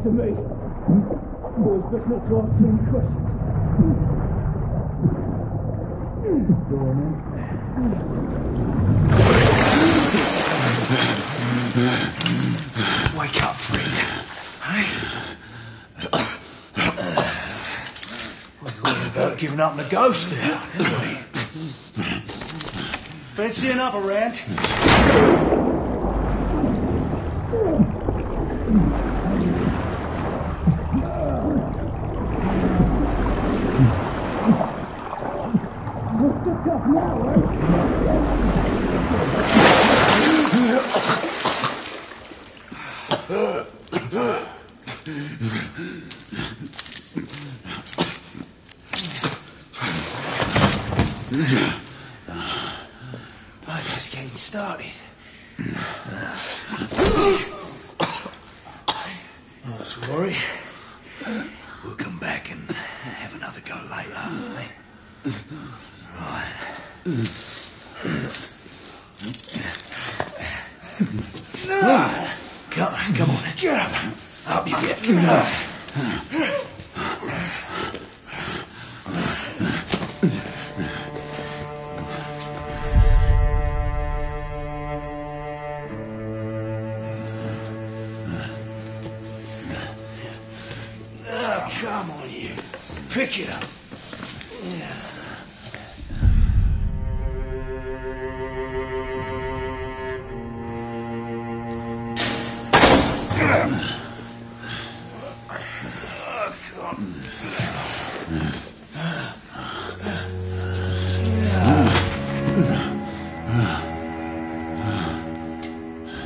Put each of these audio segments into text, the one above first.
to me. Boys, best not to ask too many questions. Go on, then. Wake up, friend. Hey? We were worried about giving up the ghost now, didn't we? Fancy another round? Oh, it's just getting started. Not to worry. We'll come back and have another go later, eh? Right. Come on, get up. Up you get. Come on, you. Pick it up. Yeah.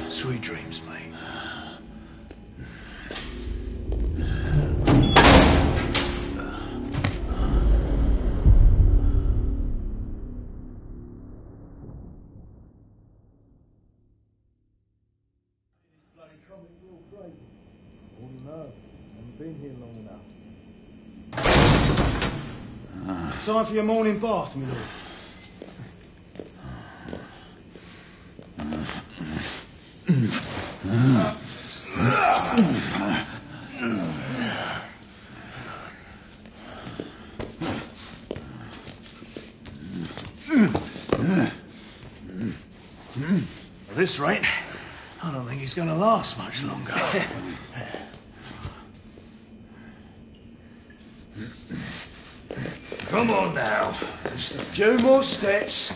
Sweet dreams, mate. Been here long enough. Time for your morning bath, my lord. At this rate, I don't think he's going to last much longer. Come on now. Just a few more steps.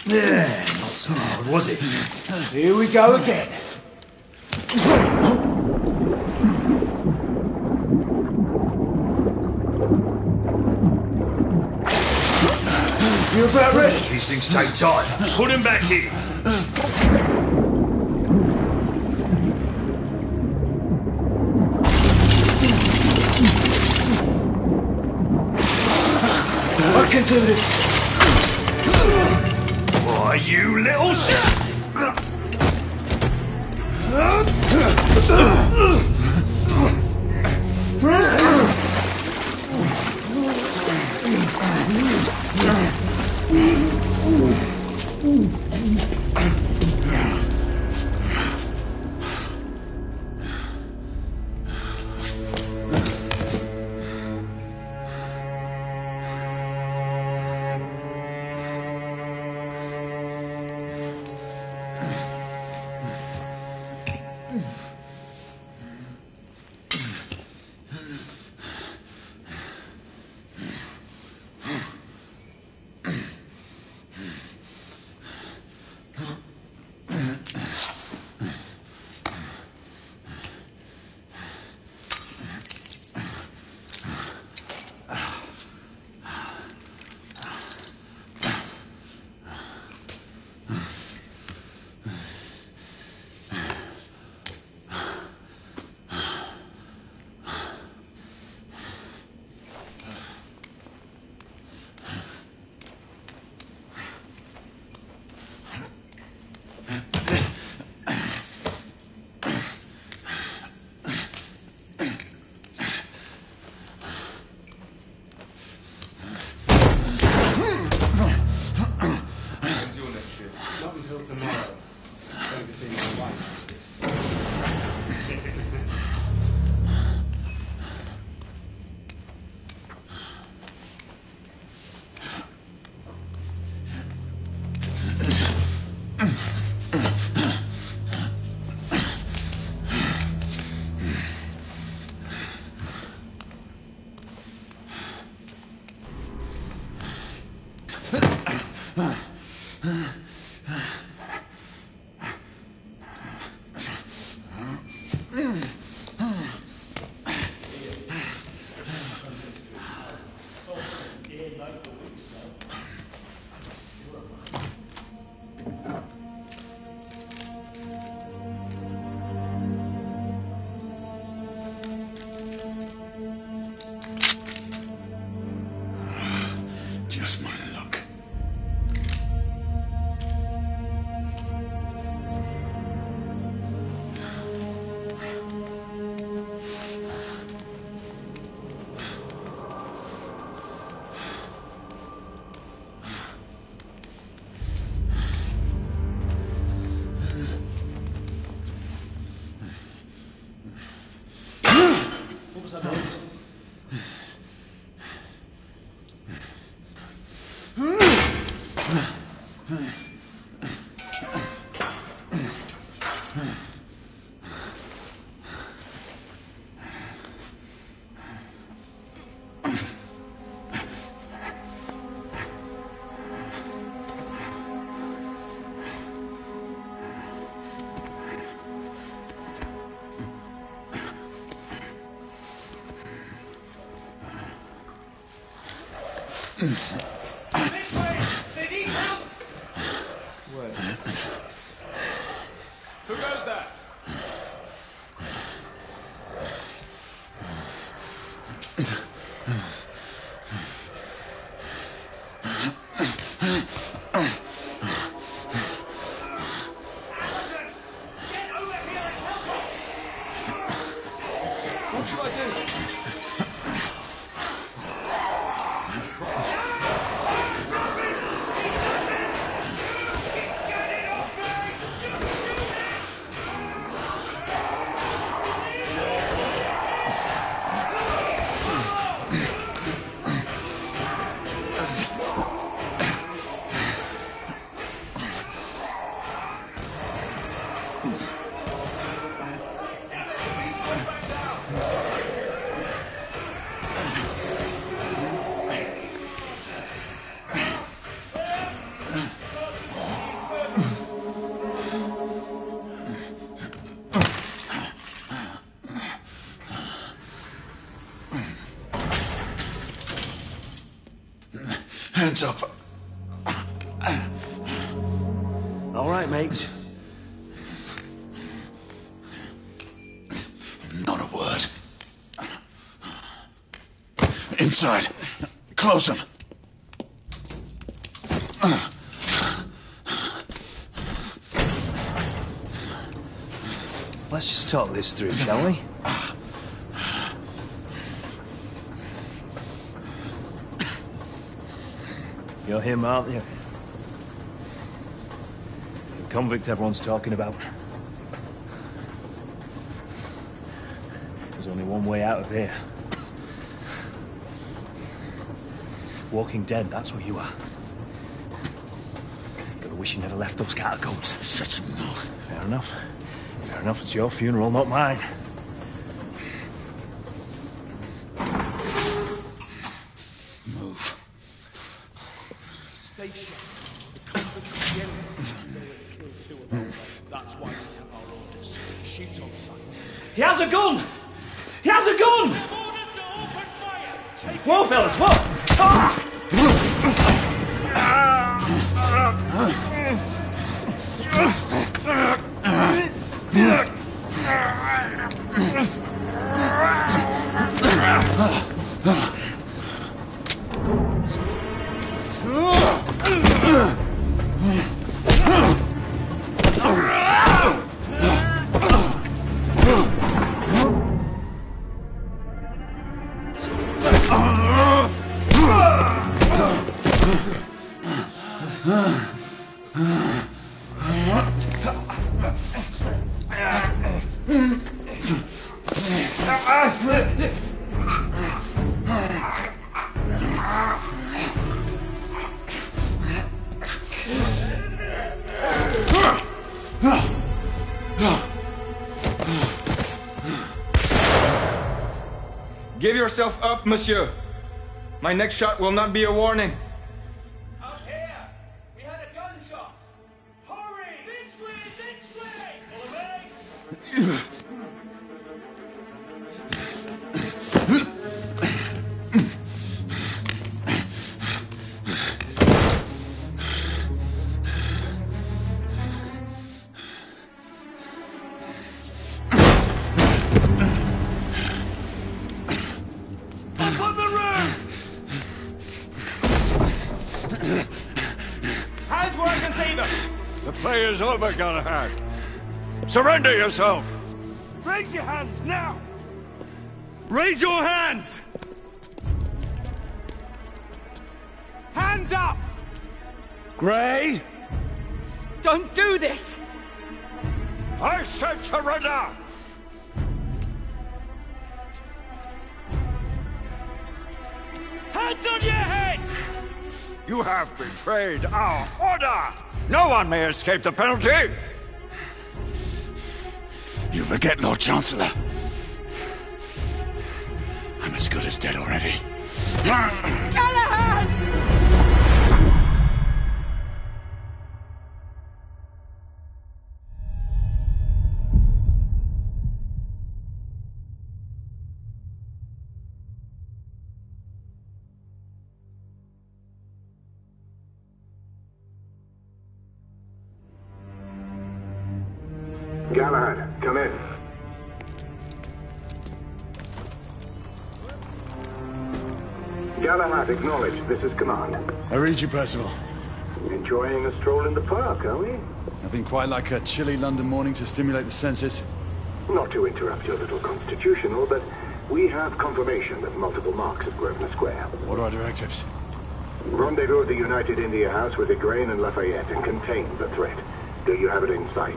Yeah, not so hard, was it? Here we go again. You about ready? These things take time. Put him back in. I can do this. Why, you little shit! Just my luck. What was that noise? They need help! Where? Who goes there? Alison! Get over here and help us! What should I do? Hands up. All right, mate. Not a word. Inside. Close them. Let's just talk this through, shall we? You're him, aren't you? The convict everyone's talking about. There's only one way out of here. Walking Dead, that's what you are. Gotta wish you never left those catacombs. Such a mouth. Fair enough. Fair enough, it's your funeral, not mine. Move. Stay sharp. The convicts at the end killed two of them. That's why we have our orders. Shoot on sight. He has a gun! He has a gun! Orders to open fire! Take Whoa, fellas, whoa! Ah! Give yourself up, monsieur. My next shot will not be a warning. Up here! We had a gunshot! Hurry! This way! This way! Follow me! Up on the roof! day is over, Galahad. Surrender yourself! Raise your hands now! Raise your hands! Hands up! Gray? Don't do this! I said surrender! Hands on your head! You have betrayed our order! No one may escape the penalty! You forget, Lord Chancellor. I'm as good as dead already. Galahad! Galahad, come in. Galahad, acknowledge. This is command. I read you, Percival. Enjoying a stroll in the park, are we? Nothing quite like a chilly London morning to stimulate the senses. Not to interrupt your little constitutional, but we have confirmation of multiple marks of Grosvenor Square. What are our directives? Rendezvous at the United India House with Igraine and Lafayette and contain the threat. Do you have it in sight?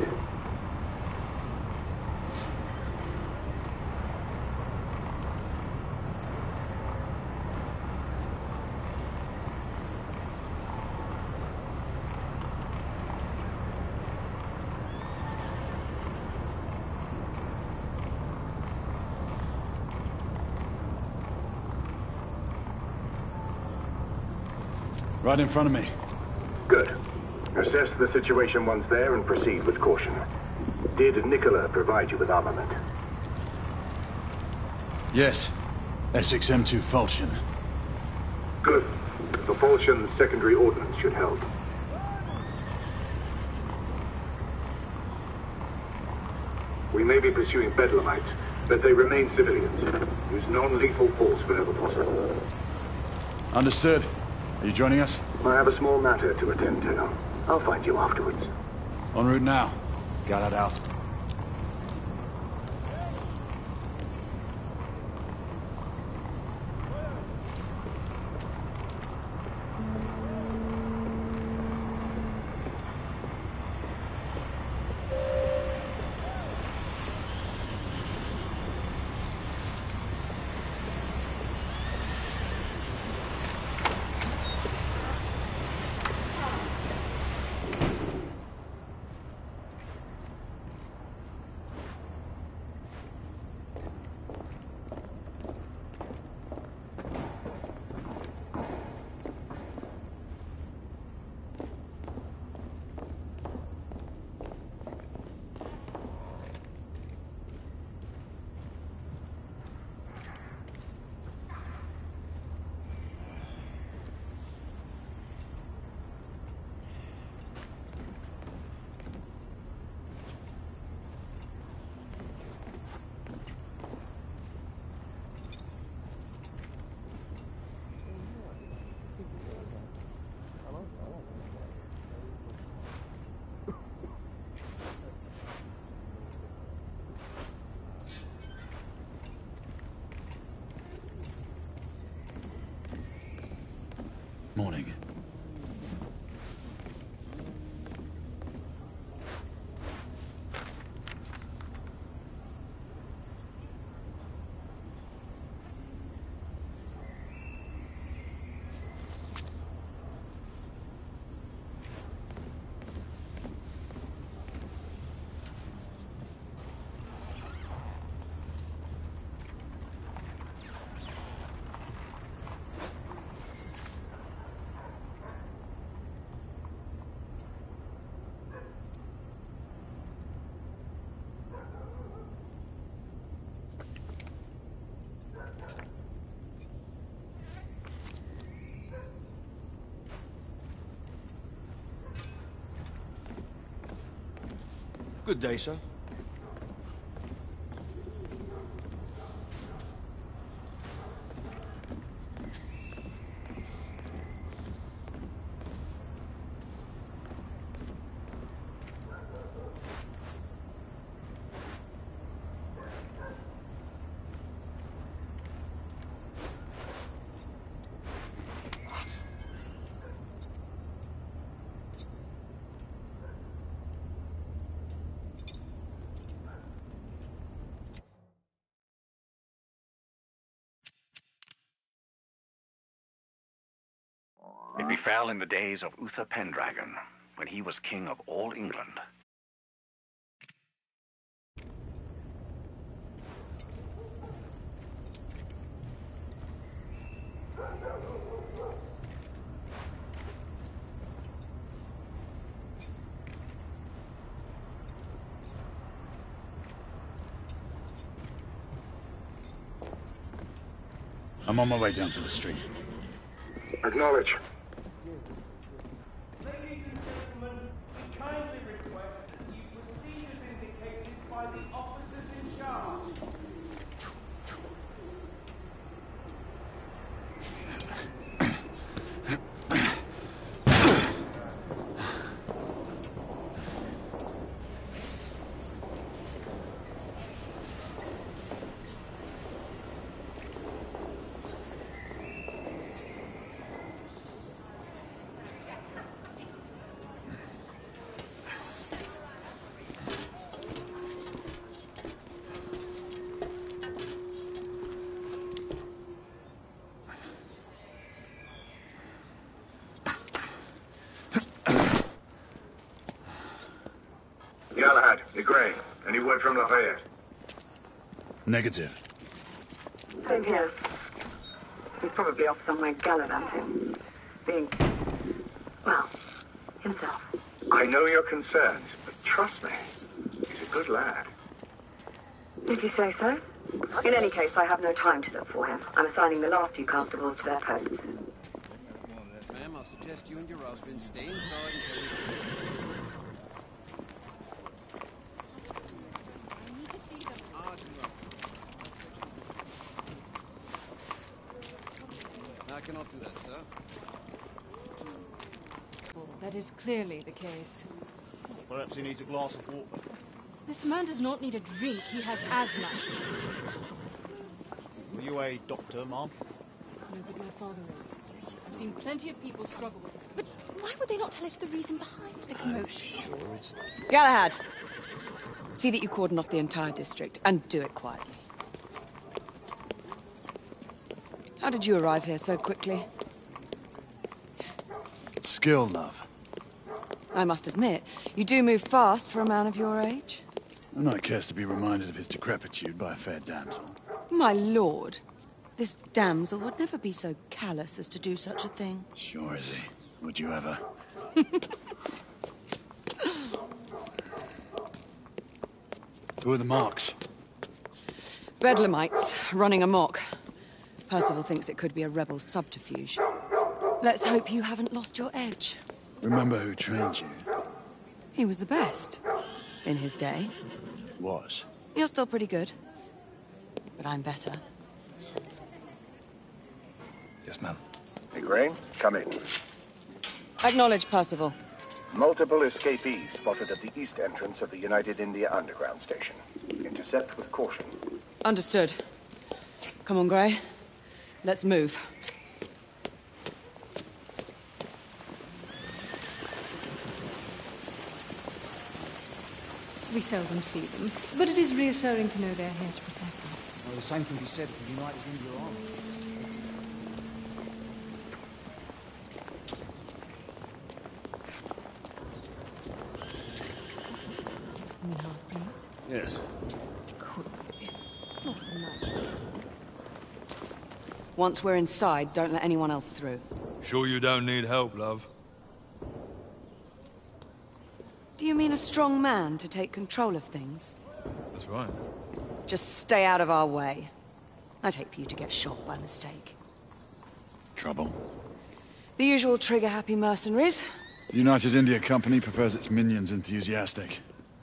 Right in front of me. Good. Assess the situation once there and proceed with caution. Did Nicola provide you with armament? Yes. Essex M2 Falchion. Good. The Falchion's secondary ordnance should help. We may be pursuing Bedlamites, but they remain civilians. Use non-lethal force whenever possible. Understood. Are you joining us? I have a small matter to attend to. I'll find you afterwards. En route now. Galahad out. Morning. Good day, sir. It befell in the days of Uther Pendragon, when he was king of all England. I'm on my way down to the street. Acknowledge. Ladies and gentlemen, we kindly request that you proceed as indicated by the officers in charge. Galahad, Igraine, any word from Lafayette? Negative. Same here. He's probably off somewhere gallivanting. Being, well, himself. I know your concerns, but trust me, he's a good lad. Did you say so? In any case, I have no time to look for him. I'm assigning the last few constables to their posts. Ma'am, I'll suggest you and your husband stay inside until we see. I need to see them. I cannot do that, sir. Well, that is clearly the case. Perhaps he needs a glass of water. This man does not need a drink. He has asthma. Were you a doctor, ma'am? No, but my father is. I've seen plenty of people struggle with this. But why would they not tell us the reason behind the commotion? Sure, it's... Galahad! See that you cordon off the entire district, and do it quietly. How did you arrive here so quickly? Skill, love. I must admit, you do move fast for a man of your age. I'm not cares to be reminded of his decrepitude by a fair damsel. My lord, this damsel would never be so callous as to do such a thing. Sure is he. Would you ever? Who are the marks? Bedlamites, running amok. Percival thinks it could be a rebel subterfuge. Let's hope you haven't lost your edge. Remember who trained you? He was the best. In his day. Was. You're still pretty good. But I'm better. Yes, ma'am. Igraine, come in. Acknowledge, Percival. Multiple escapees spotted at the east entrance of the United India Underground Station. Intercept with caution. Understood. Come on, Grey. Let's move. We seldom see them, but it is reassuring to know they're here to protect us. Well, the same can be said for the United India Army. Any heartbeats? Yes. Could be. Not much. Once we're inside, don't let anyone else through. Sure you don't need help, love? Do you mean a strong man to take control of things? That's right. Just stay out of our way. I'd hate for you to get shot by mistake. Trouble? The usual trigger-happy mercenaries. The United India Company prefers its minions enthusiastic.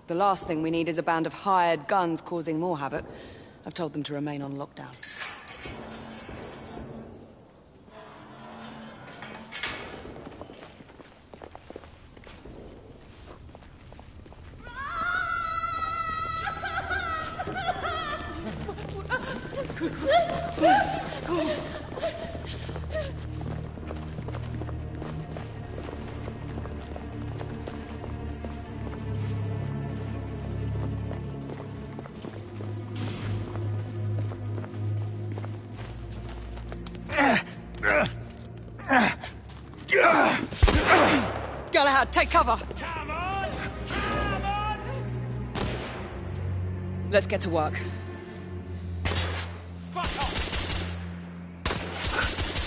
The last thing we need is a band of hired guns causing more havoc. I've told them to remain on lockdown. Dad, take cover! Come on! Come on! Let's get to work. Fuck off!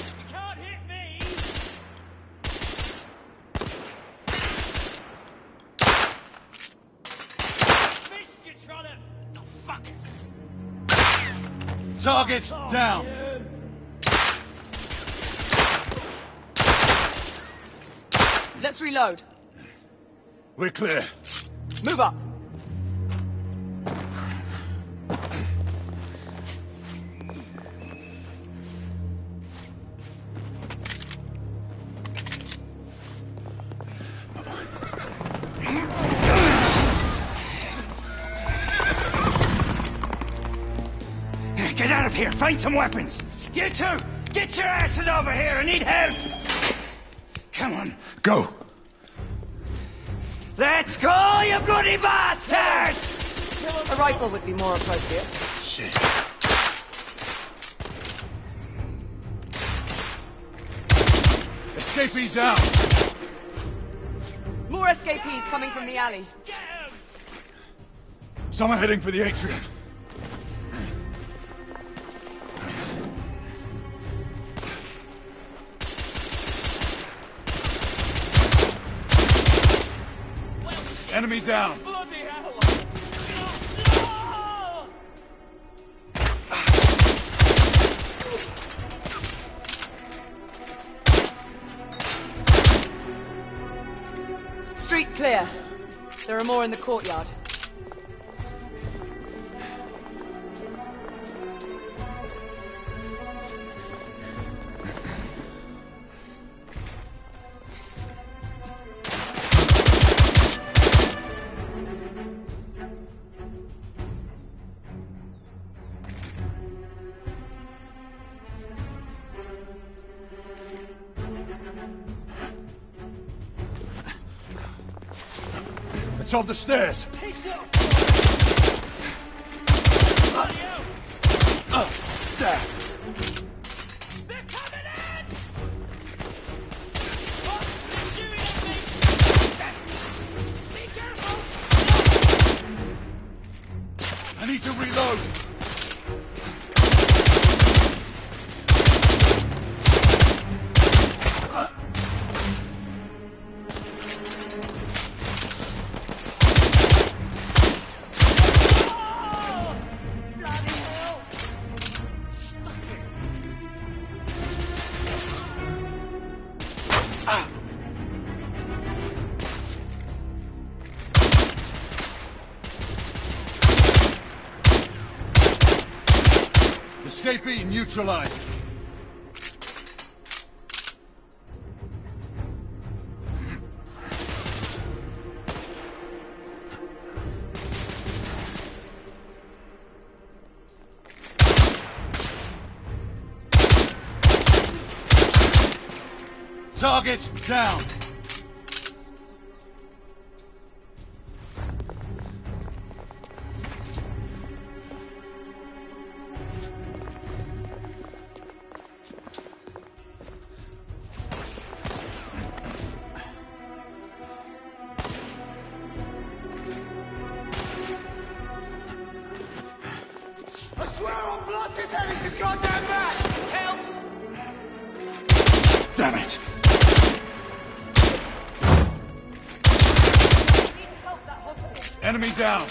You can't hit me! Missed you, Trollop! Oh, fuck! Target down. Let's reload. We're clear. Move up. Get out of here! Find some weapons! You two! Get your asses over here! I need help! Come on. Go. Let's go, you bloody bastards! A rifle would be more appropriate. Shit. Escapee down. More escapees coming from the alley. Someone heading for the atrium. Enemy down. Bloody hell! Street clear. There are more in the courtyard. It's on the stairs. There. They're coming in! Oh, they're shooting at me! Be careful! I need to reload. Escapee neutralized. Target down. I swear I'll blast his head into goddamn mass! Help! Damn it. Need to help that hostage. Enemy down.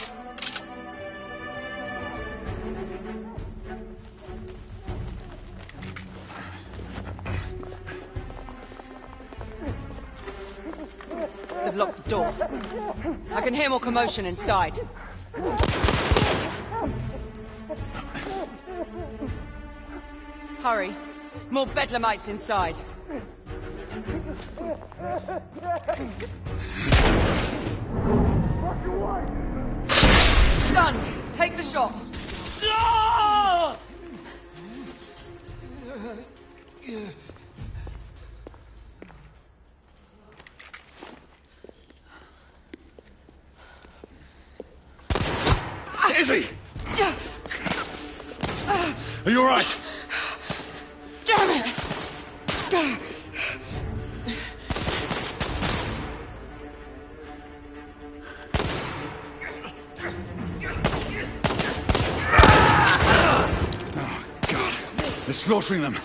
They've locked the door. I can hear more commotion inside. Hurry. More bedlamites inside. Stunned. Take the shot. No! Izzy! Are you all right? Damn it! They're slaughtering them.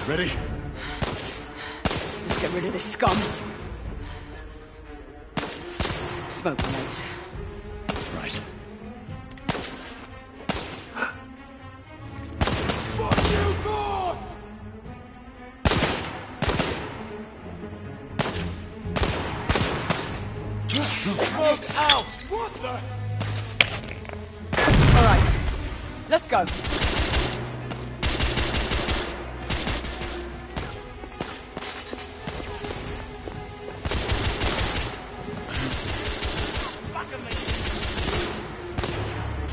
Ready? Let's get rid of this scum. Smoke grenades. Right. Fuck you, God! Smoke out! What the? All right, let's go.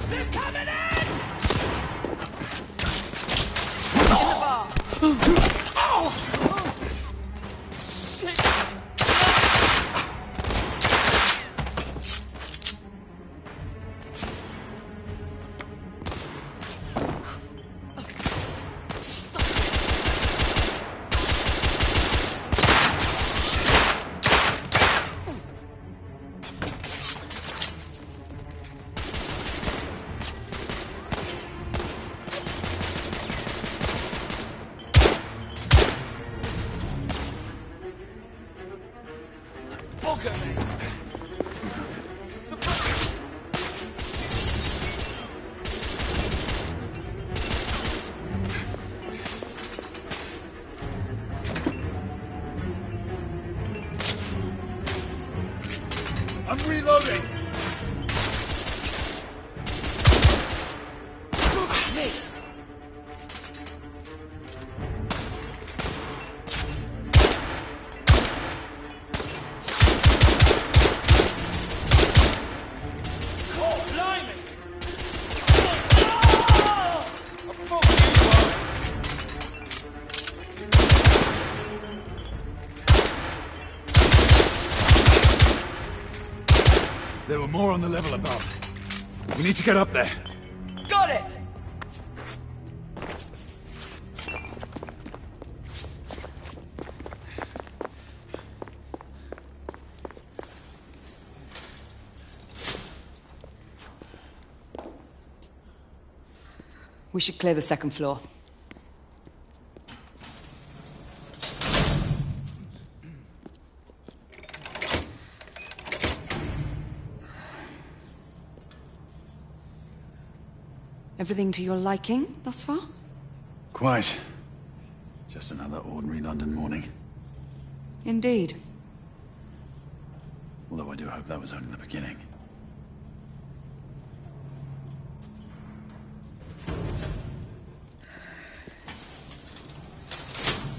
They're coming in! In the bar. Oh! Shit! I'm reloading! Me! Oh, blimey! Ah! I'm fucking There were more on the level above. We need to get up there. Got it! We should clear the second floor. Everything to your liking thus far? Quite. Just another ordinary London morning. Indeed. Although I do hope that was only the beginning.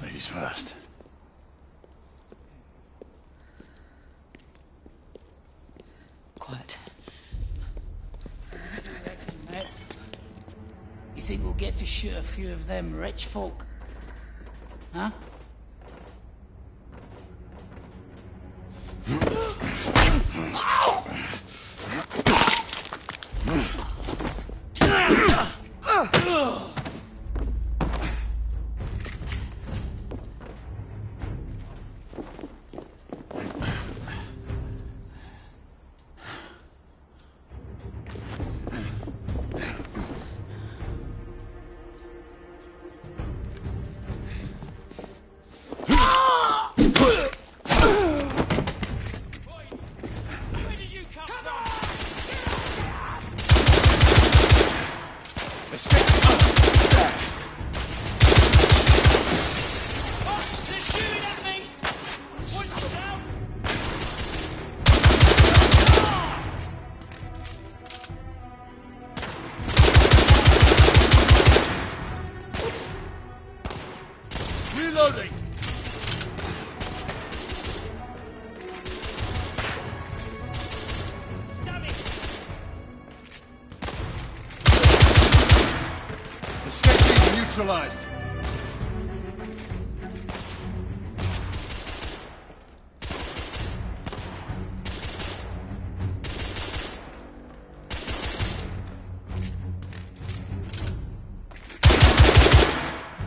Ladies first. Quiet. You think we'll get to shoot a few of them rich folk? Huh? Reloading! Escape being neutralized.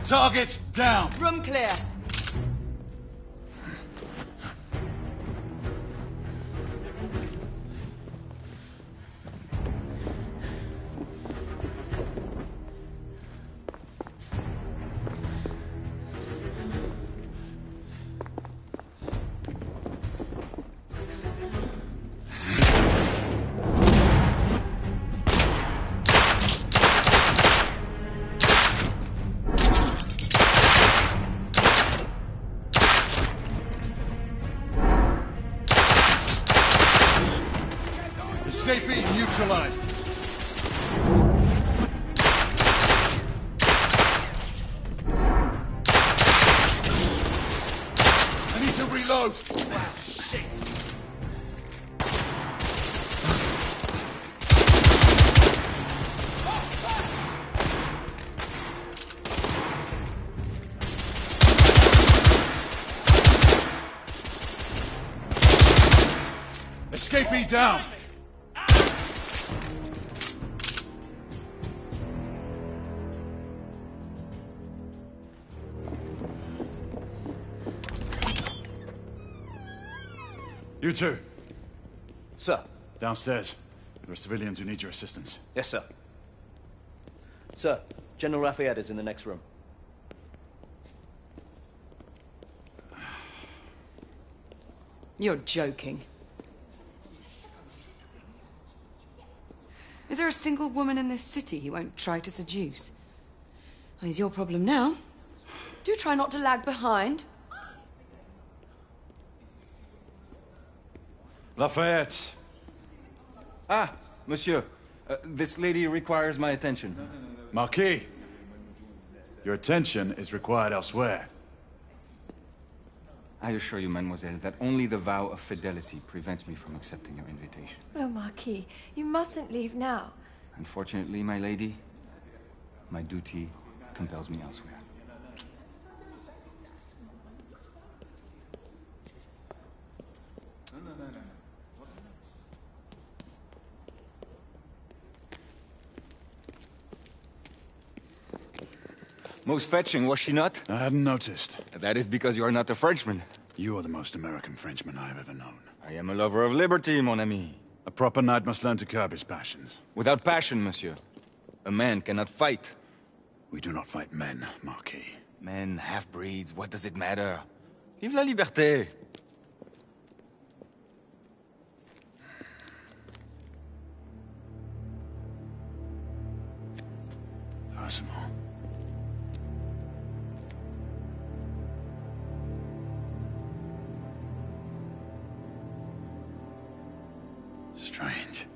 Target down. Room clear. Escapee neutralized. I need to reload. Wow, shit. Escapee down. You two. Sir. Downstairs. There are civilians who need your assistance. Yes, sir. Sir, General Lafayette is in the next room. You're joking. Is there a single woman in this city he won't try to seduce? Well, he's your problem now. Do try not to lag behind. Lafayette. Ah, monsieur. This lady requires my attention. Marquis, your attention is required elsewhere. I assure you, mademoiselle, that only the vow of fidelity prevents me from accepting your invitation. Oh, Marquis, you mustn't leave now. Unfortunately, my lady, my duty compels me elsewhere. Most fetching, was she not? I hadn't noticed. That is because you are not a Frenchman. You are the most American Frenchman I have ever known. I am a lover of liberty, mon ami. A proper knight must learn to curb his passions. Without passion, monsieur, a man cannot fight. We do not fight men, Marquis. Men, half-breeds, what does it matter? Vive la liberté! Percival. Strange.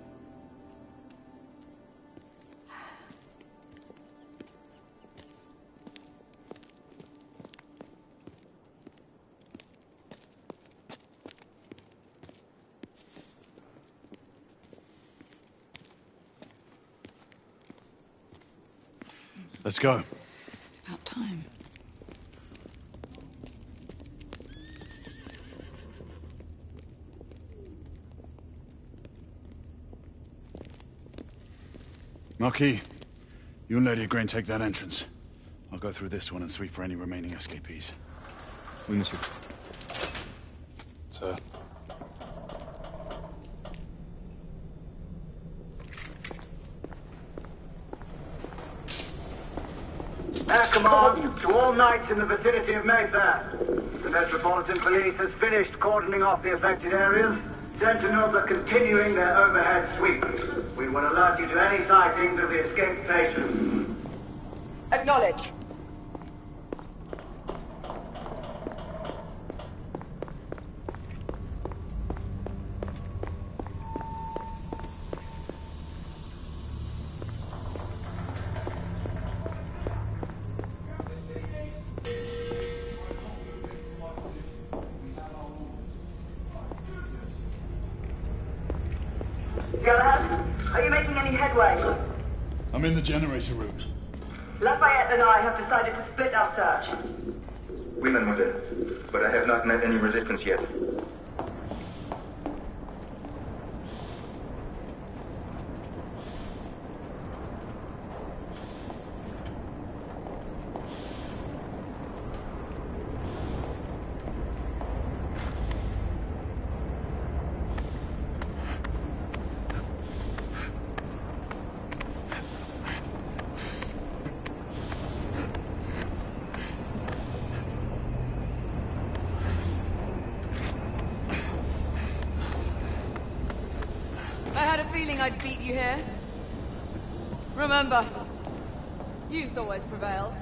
Let's go. It's about time. Marquis, you and Lady Grain take that entrance. I'll go through this one and sweep for any remaining escapees. Oui, monsieur. Sir. Our command to all knights in the vicinity of Mayfair. The Metropolitan Police has finished cordoning off the affected areas. Sentinels are continuing their overhead sweep. We will alert you to any sightings of the escaped patients. Acknowledge. Galahad, are you making any headway? I'm in the generator room. Lafayette and I have decided to split our search. Oui, mademoiselle. But I have not met any resistance yet. I had a feeling I'd beat you here. Remember, youth always prevails.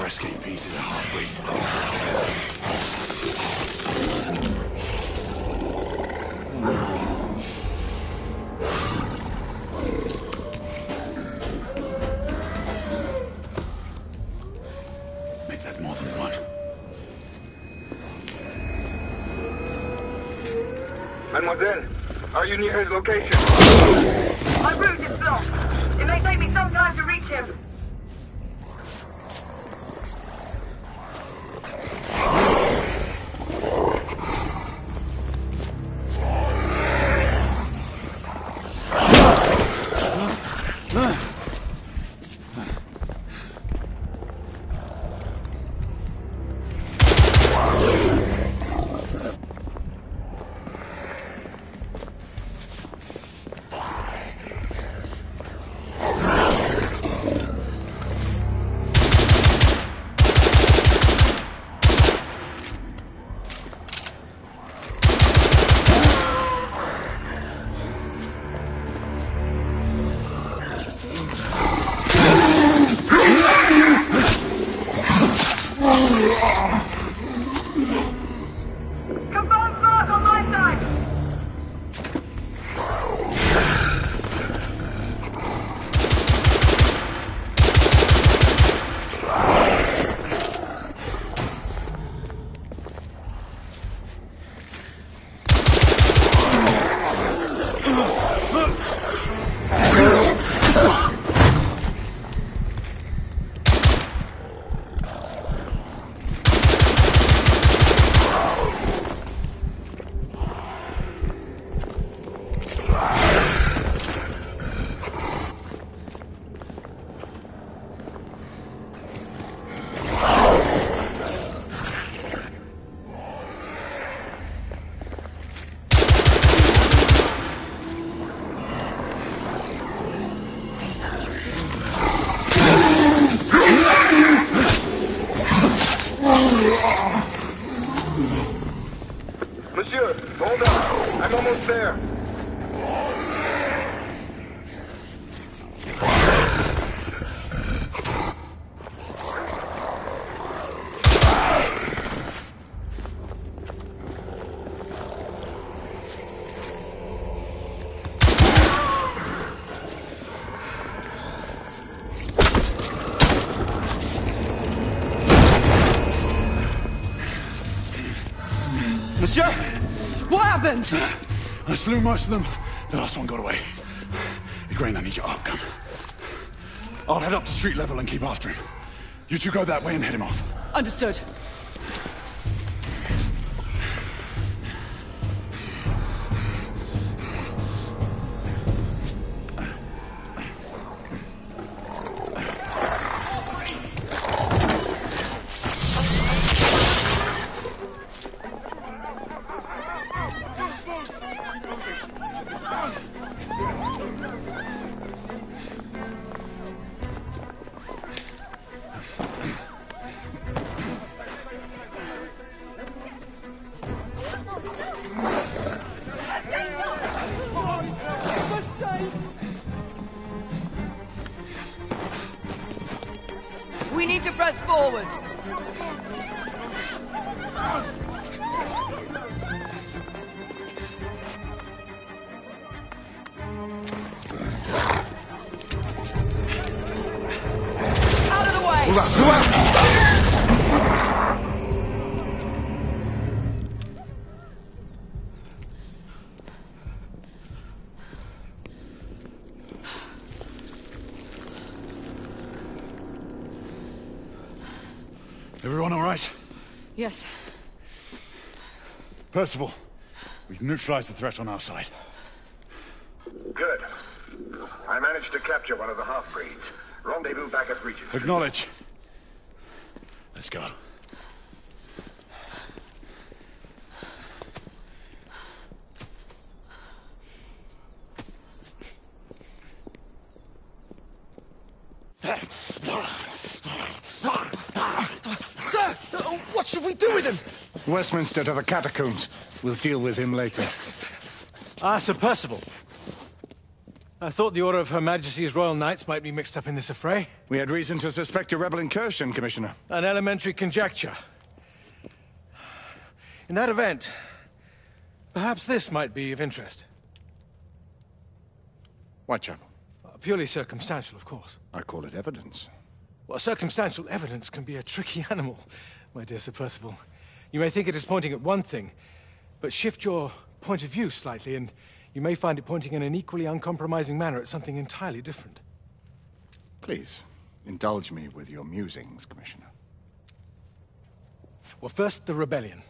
our escapees is a half-breed. Make that more than one. Mademoiselle, are you near his location? My route is blocked. It may take me some time to reach him. Confirm mark on my side! Monsieur, hold on. I'm almost there. Monsieur! What happened? I slew most of them. The last one got away. Igraine, I need your arc gun. I'll head up to street level and keep after him. You two go that way and head him off. Understood. We need to press forward. Out of the way! Move out! Move out! Everyone all right? Yes. Percival, we've neutralized the threat on our side. Good. I managed to capture one of the half-breeds. Rendezvous back at Regis. Acknowledge. Let's go. Sir! What should we do with him? Westminster to the catacombs. We'll deal with him later. Ah, Sir Percival. I thought the Order of Her Majesty's Royal Knights might be mixed up in this affray. We had reason to suspect a rebel incursion, Commissioner. An elementary conjecture. In that event, perhaps this might be of interest. Whitechapel? Purely circumstantial, of course. I call it evidence. Well, circumstantial evidence can be a tricky animal, my dear Sir Percival. You may think it is pointing at one thing, but shift your point of view slightly, and you may find it pointing in an equally uncompromising manner at something entirely different. Please, indulge me with your musings, Commissioner. Well, first the rebellion,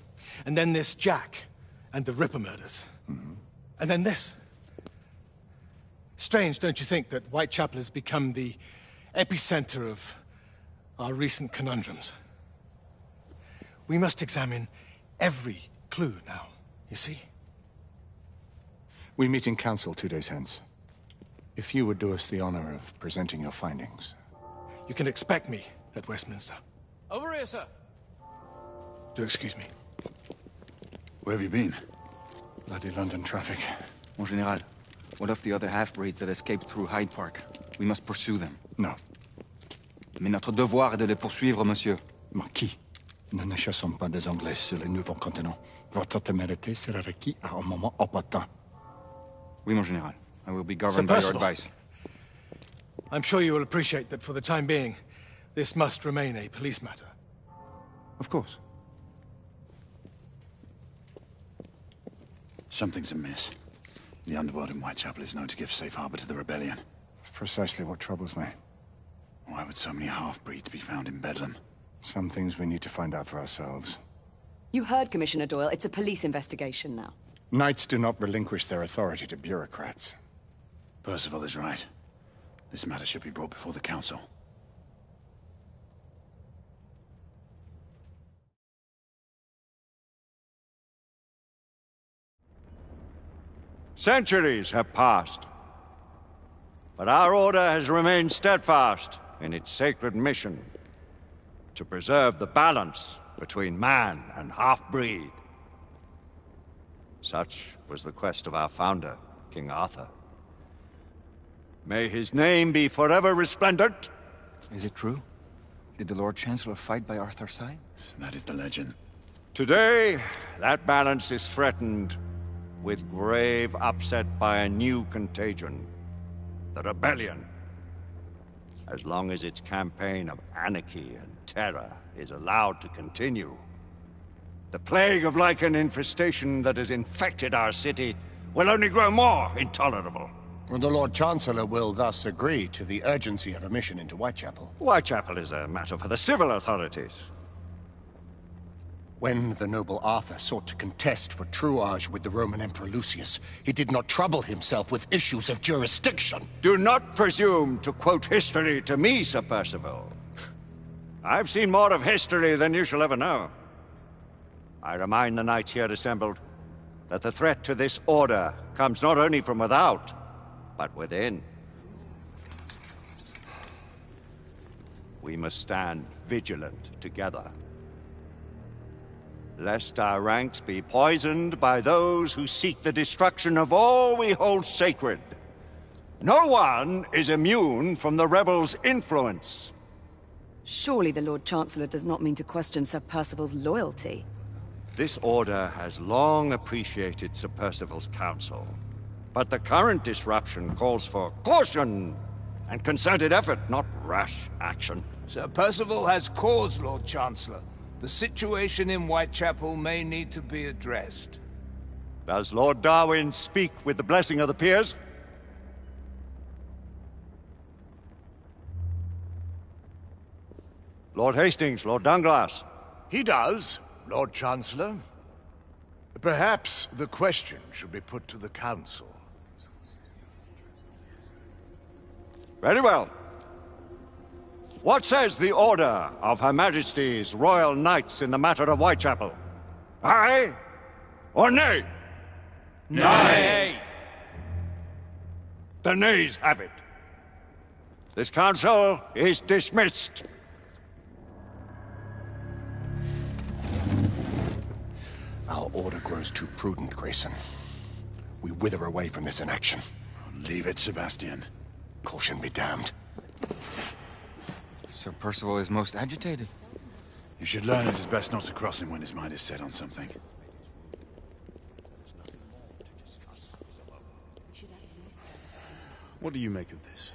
and then this Jack, and the Ripper murders. And then this. Strange, don't you think, that Whitechapel has become the epicenter of our recent conundrums? We must examine every clue now, you see? We meet in council 2 days hence. If you would do us the honor of presenting your findings. You can expect me at Westminster. Over here, sir. Do excuse me. Where have you been? Bloody London traffic. Mon Général, what of the other half-breeds that escaped through Hyde Park? We must pursue them. No. Mais notre devoir est de les poursuivre, monsieur. Marquis, nous ne chassons pas des Anglais sur le nouveau continent. Votre témérité sera requise à un moment opportun. Oui, mon Général. I will be governed by your advice. I'm sure you will appreciate that for the time being, this must remain a police matter. Of course. Something's amiss. The underworld in Whitechapel is known to give safe harbor to the rebellion. Precisely what troubles me. Why would so many half-breeds be found in Bedlam? Some things we need to find out for ourselves. You heard, Commissioner Doyle. It's a police investigation now. Knights do not relinquish their authority to bureaucrats. Percival is right. This matter should be brought before the council. Centuries have passed, but our order has remained steadfast in its sacred mission to preserve the balance between man and half-breed. Such was the quest of our founder, King Arthur. May his name be forever resplendent. Is it true? Did the Lord Chancellor fight by Arthur's side? That is the legend. Today, that balance is threatened with grave upset by a new contagion, the rebellion. As long as its campaign of anarchy and terror is allowed to continue, the plague of lichen infestation that has infected our city will only grow more intolerable. And the Lord Chancellor will thus agree to the urgency of a mission into Whitechapel. Whitechapel is a matter for the civil authorities. When the noble Arthur sought to contest for truage with the Roman Emperor Lucius, he did not trouble himself with issues of jurisdiction. Do not presume to quote history to me, Sir Percival. I've seen more of history than you shall ever know. I remind the knights here assembled that the threat to this order comes not only from without, but within. We must stand vigilant together, lest our ranks be poisoned by those who seek the destruction of all we hold sacred. No one is immune from the rebels' influence. Surely the Lord Chancellor does not mean to question Sir Percival's loyalty. This order has long appreciated Sir Percival's counsel, but the current disruption calls for caution and concerted effort, not rash action. Sir Percival has cause, Lord Chancellor. The situation in Whitechapel may need to be addressed. Does Lord Darwin speak with the blessing of the peers? Lord Hastings, Lord Dunglass. He does, Lord Chancellor. Perhaps the question should be put to the Council. Very well. What says the Order of Her Majesty's Royal Knights in the matter of Whitechapel? Aye or nay? Nay! The nays have it. This council is dismissed. Our order grows too prudent, Grayson. We wither away from this inaction. Leave it, Sebastian. Caution be damned. Sir Percival is most agitated. You should learn it is best not to cross him when his mind is set on something. What do you make of this?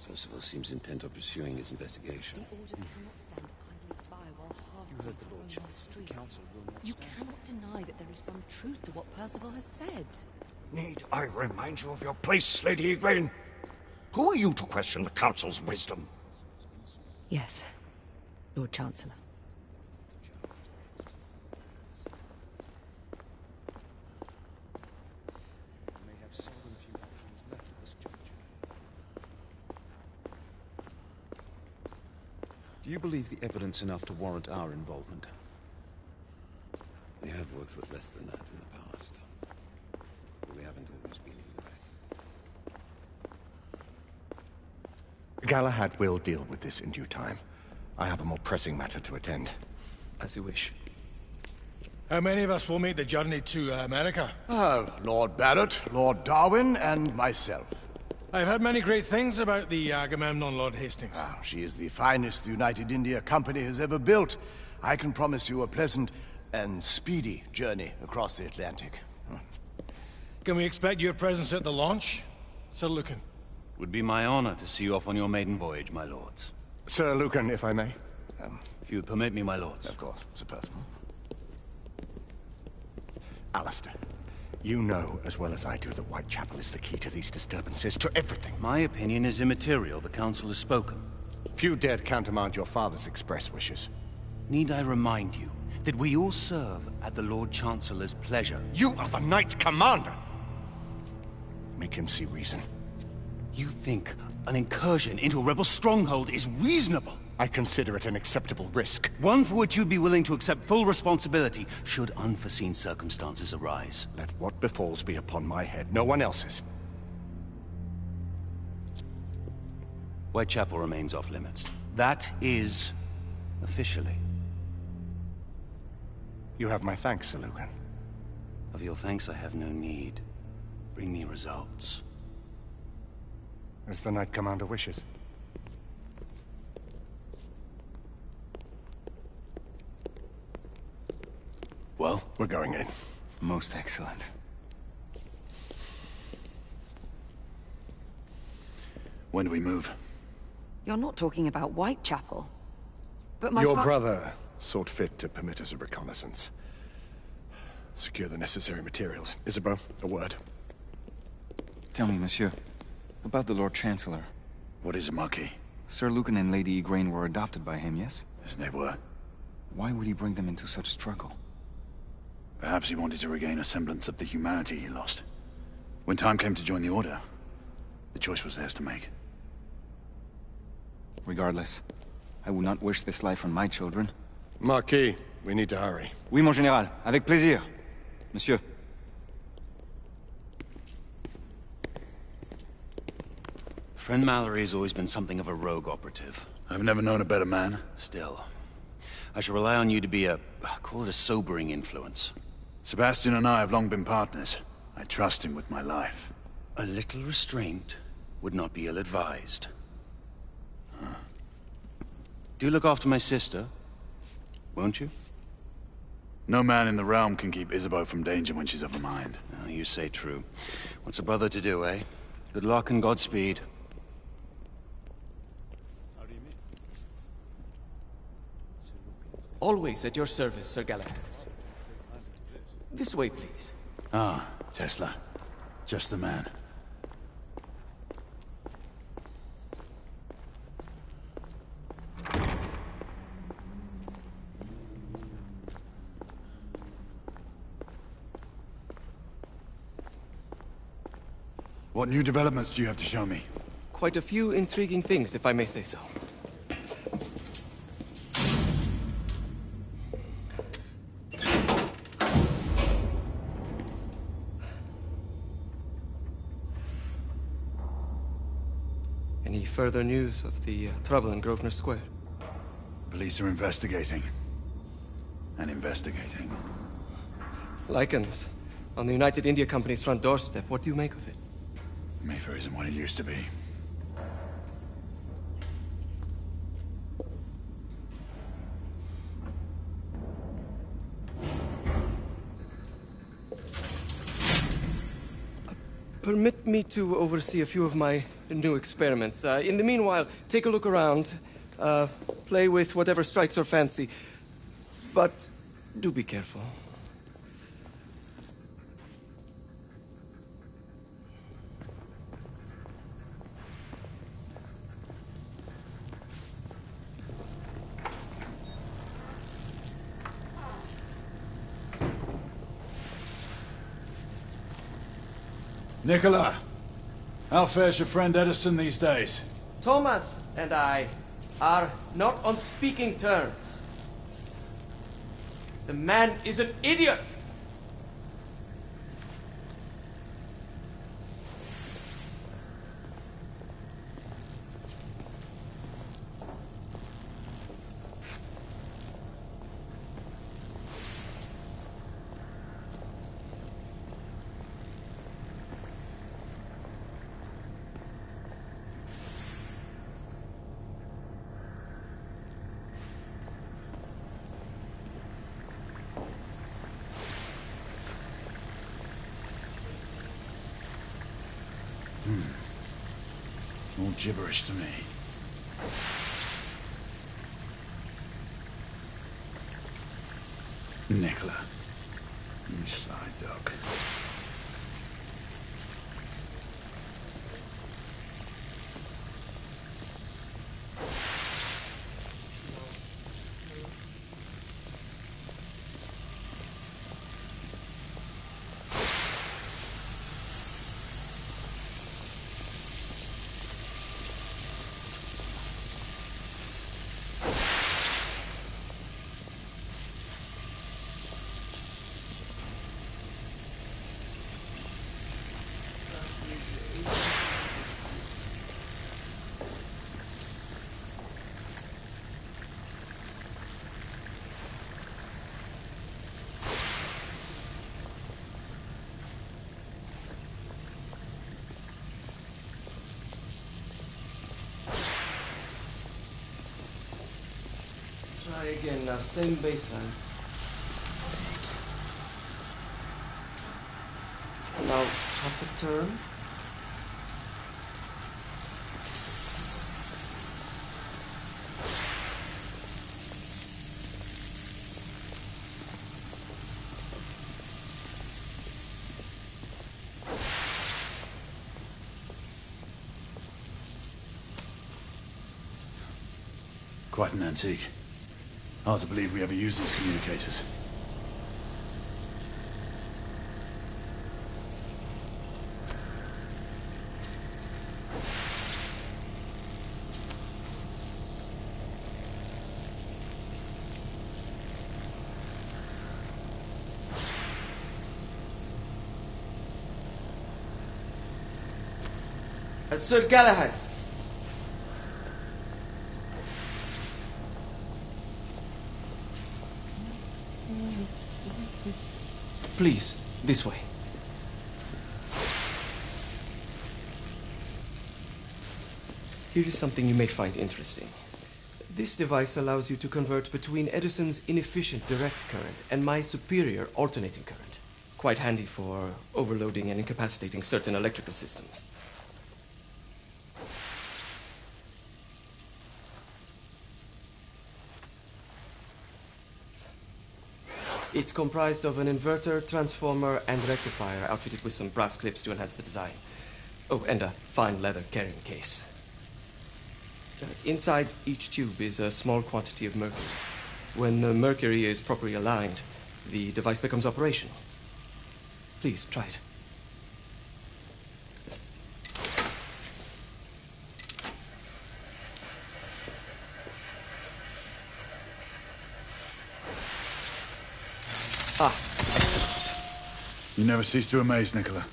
Percival seems intent on pursuing his investigation. You heard the Lord Chancellor. The Council will not You cannot deny that there is some truth to what Percival has said. Need I remind you of your place, Lady Egwene? Who are you to question the Council's wisdom? Yes, Lord Chancellor. Do you believe the evidence enough to warrant our involvement? We have worked with less than that in the past. But we haven't always been right. Galahad will deal with this in due time. I have a more pressing matter to attend. As you wish. How many of us will make the journey to America? Lord Barrett, Lord Darwin, and myself. I've heard many great things about the Agamemnon, Lord Hastings. She is the finest the United India Company has ever built. I can promise you a pleasant and speedy journey across the Atlantic. Can we expect your presence at the launch, Sir Lucan? Would be my honor to see you off on your maiden voyage, my lords. Sir Lucan, if I may. If you would permit me, my lords. Of course, Sir Percival. Alistair, you know as well as I do that Whitechapel is the key to these disturbances, to everything. My opinion is immaterial. The Council has spoken. Few dared countermand your father's express wishes. Need I remind you that we all serve at the Lord Chancellor's pleasure? You are the Knight Commander! Make him see reason. You think an incursion into a rebel stronghold is reasonable? I consider it an acceptable risk. One for which you'd be willing to accept full responsibility should unforeseen circumstances arise. Let what befalls be upon my head, no one else's. Whitechapel remains off limits. That is... officially. You have my thanks, Sir Lucan. Of your thanks I have no need. Bring me results. As the Knight Commander wishes. Well, we're going in. Most excellent. When do we move? You're not talking about Whitechapel. But my Your brother sought fit to permit us a reconnaissance. Secure the necessary materials. Isabeau, a word. Tell me, monsieur, about the Lord Chancellor. What is it, Marquis? Sir Lucan and Lady Egwene were adopted by him, yes? Yes, they were. Why would he bring them into such struggle? Perhaps he wanted to regain a semblance of the humanity he lost. When time came to join the Order, the choice was theirs to make. Regardless, I would not wish this life on my children. Marquis, we need to hurry. Oui, mon général. Avec plaisir. Monsieur. Friend Mallory has always been something of a rogue operative. I've never known a better man. Still, I shall rely on you to be a... call it a sobering influence. Sebastian and I have long been partners. I trust him with my life. A little restraint would not be ill-advised. Do look after my sister, won't you? No man in the realm can keep Isabeau from danger when she's of a mind. Oh, you say true. What's a brother to do, eh? Good luck and Godspeed. Always at your service, Sir Galahad. This way, please. Ah, Tesla. Just the man. What new developments do you have to show me? Quite a few intriguing things, if I may say so. Any further news of the trouble in Grosvenor Square? Police are investigating. And investigating. Lycans, on the United India Company's front doorstep. What do you make of it? Mayfair isn't what it used to be. Permit me to oversee a few of my new experiments. In the meanwhile, take a look around. Play with whatever strikes your fancy. But do be careful. Nicola, how fares your friend Edison these days? Thomas and I are not on speaking terms. The man is an idiot! All gibberish to me. Nicola, you sly dog. Try again now, same baseline. Now, half a turn. Quite an antique. Hard to believe we ever used these communicators. Sir Galahad. Please, this way. Here is something you may find interesting. This device allows you to convert between Edison's inefficient direct current and my superior alternating current. Quite handy for overloading and incapacitating certain electrical systems. It's comprised of an inverter, transformer, and rectifier outfitted with some brass clips to enhance the design. Oh, and a fine leather carrying case. Inside each tube is a small quantity of mercury. When the mercury is properly aligned, the device becomes operational. Please, try it. Ah, excellent. You never cease to amaze, Nicola.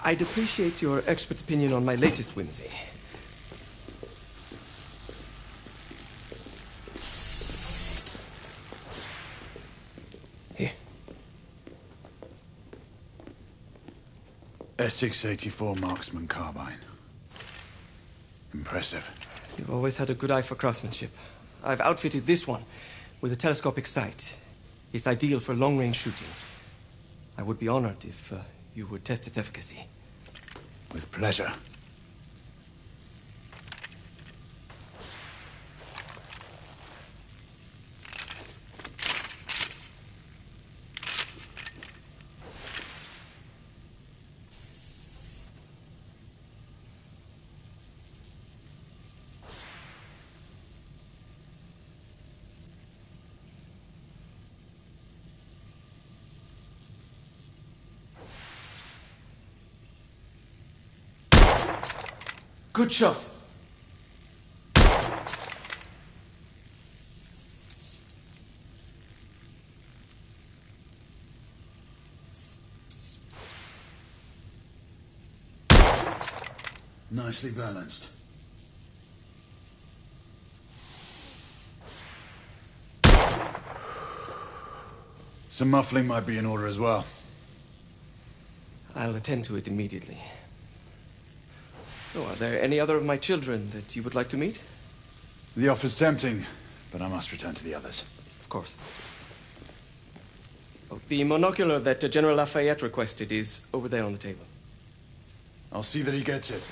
I'd appreciate your expert opinion on my latest whimsy. Here. Essex-84 marksman carbine. Impressive. You've always had a good eye for craftsmanship. I've outfitted this one with a telescopic sight. It's ideal for long-range shooting. I would be honored if you would test its efficacy. With pleasure. Good shot. Nicely balanced. Some muffling might be in order as well. I'll attend to it immediately. So, are there any other of my children that you would like to meet? The offer's tempting, but I must return to the others. Of course. Oh, the monocular that General Lafayette requested is over there on the table. I'll see that he gets it.